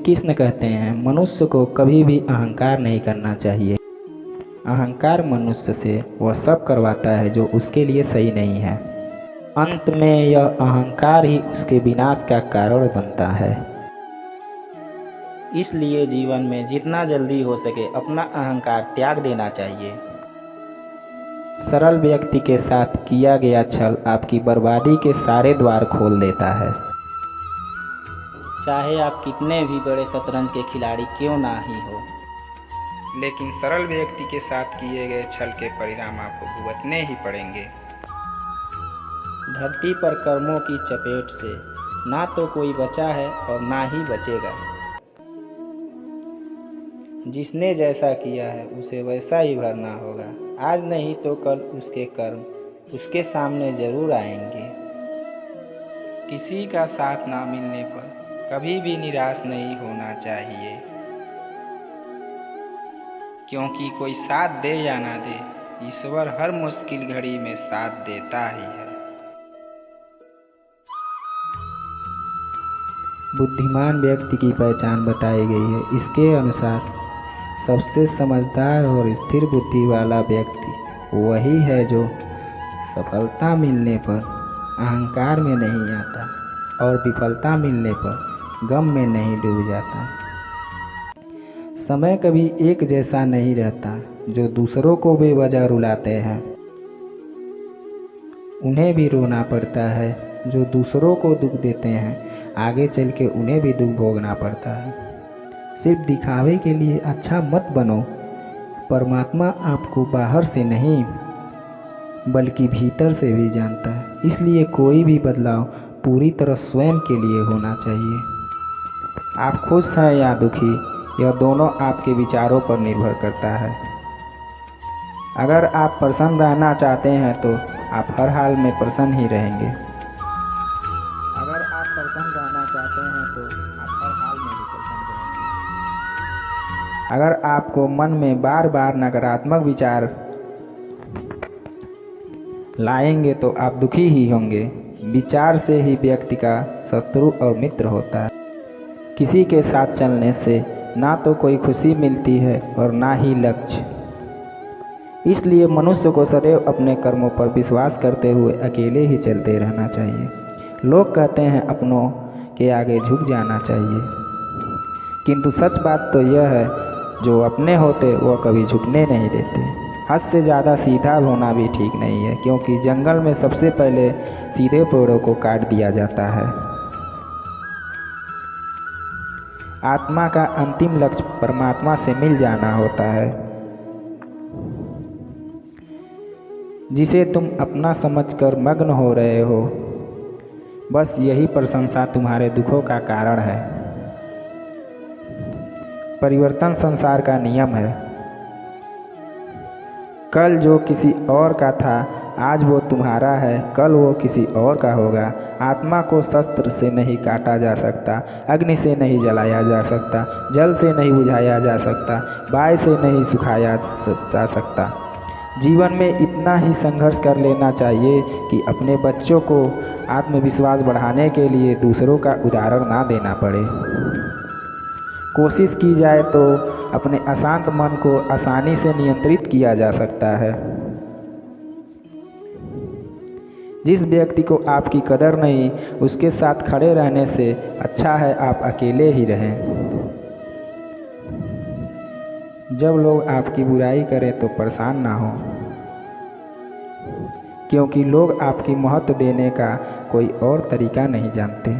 कृष्ण कहते हैं मनुष्य को कभी भी अहंकार नहीं करना चाहिए। अहंकार मनुष्य से वह सब करवाता है जो उसके लिए सही नहीं है। अंत में यह अहंकार ही उसके विनाश का कारण बनता है। इसलिए जीवन में जितना जल्दी हो सके अपना अहंकार त्याग देना चाहिए। सरल व्यक्ति के साथ किया गया छल आपकी बर्बादी के सारे द्वार खोल देता है। चाहे आप कितने भी बड़े शतरंज के खिलाड़ी क्यों ना ही हो, लेकिन सरल व्यक्ति के साथ किए गए छल के परिणाम आपको भुगतने ही पड़ेंगे। धरती पर कर्मों की चपेट से ना तो कोई बचा है और ना ही बचेगा। जिसने जैसा किया है उसे वैसा ही भरना होगा। आज नहीं तो कल उसके कर्म उसके सामने जरूर आएंगे। किसी का साथ ना मिलने पर कभी भी निराश नहीं होना चाहिए, क्योंकि कोई साथ दे या ना दे, ईश्वर हर मुश्किल घड़ी में साथ देता ही है। बुद्धिमान व्यक्ति की पहचान बताई गई है। इसके अनुसार सबसे समझदार और स्थिर बुद्धि वाला व्यक्ति वही है जो सफलता मिलने पर अहंकार में नहीं आता और विफलता मिलने पर गम में नहीं डूब जाता। समय कभी एक जैसा नहीं रहता। जो दूसरों को बेवजह रुलाते हैं उन्हें भी रोना पड़ता है। जो दूसरों को दुख देते हैं आगे चल के उन्हें भी दुख भोगना पड़ता है। सिर्फ दिखावे के लिए अच्छा मत बनो। परमात्मा आपको बाहर से नहीं बल्कि भीतर से भी जानता है। इसलिए कोई भी बदलाव पूरी तरह स्वयं के लिए होना चाहिए। आप खुश हैं या दुखी, यह दोनों आपके विचारों पर निर्भर करता है। अगर आप प्रसन्न रहना चाहते हैं तो आप हर हाल में प्रसन्न ही रहेंगे। अगर आप प्रसन्न रहना चाहते हैं तो आप हर हाल में भी प्रसन्न रहेंगे। अगर आपको मन में बार बार नकारात्मक विचार लाएंगे तो आप दुखी ही होंगे। विचार से ही व्यक्ति का शत्रु और मित्र होता है। किसी के साथ चलने से ना तो कोई खुशी मिलती है और ना ही लक्ष्य। इसलिए मनुष्य को सदैव अपने कर्मों पर विश्वास करते हुए अकेले ही चलते रहना चाहिए। लोग कहते हैं अपनों के आगे झुक जाना चाहिए, किंतु सच बात तो यह है जो अपने होते वह कभी झुकने नहीं देते। हद से ज़्यादा सीधा होना भी ठीक नहीं है, क्योंकि जंगल में सबसे पहले सीधे पेड़ों को काट दिया जाता है। आत्मा का अंतिम लक्ष्य परमात्मा से मिल जाना होता है, जिसे तुम अपना समझकर मग्न हो रहे हो। बस यही प्रशंसा तुम्हारे दुखों का कारण है। परिवर्तन संसार का नियम है। कल जो किसी और का था आज वो तुम्हारा है, कल वो किसी और का होगा। आत्मा को शस्त्र से नहीं काटा जा सकता, अग्नि से नहीं जलाया जा सकता, जल से नहीं बुझाया जा सकता, बाय से नहीं सुखाया जा सकता। जीवन में इतना ही संघर्ष कर लेना चाहिए कि अपने बच्चों को आत्मविश्वास बढ़ाने के लिए दूसरों का उदाहरण ना देना पड़े। कोशिश की जाए तो अपने अशांत मन को आसानी से नियंत्रित किया जा सकता है। जिस व्यक्ति को आपकी कदर नहीं, उसके साथ खड़े रहने से अच्छा है आप अकेले ही रहें। जब लोग आपकी बुराई करें तो परेशान ना हो, क्योंकि लोग आपकी महत्व देने का कोई और तरीका नहीं जानते।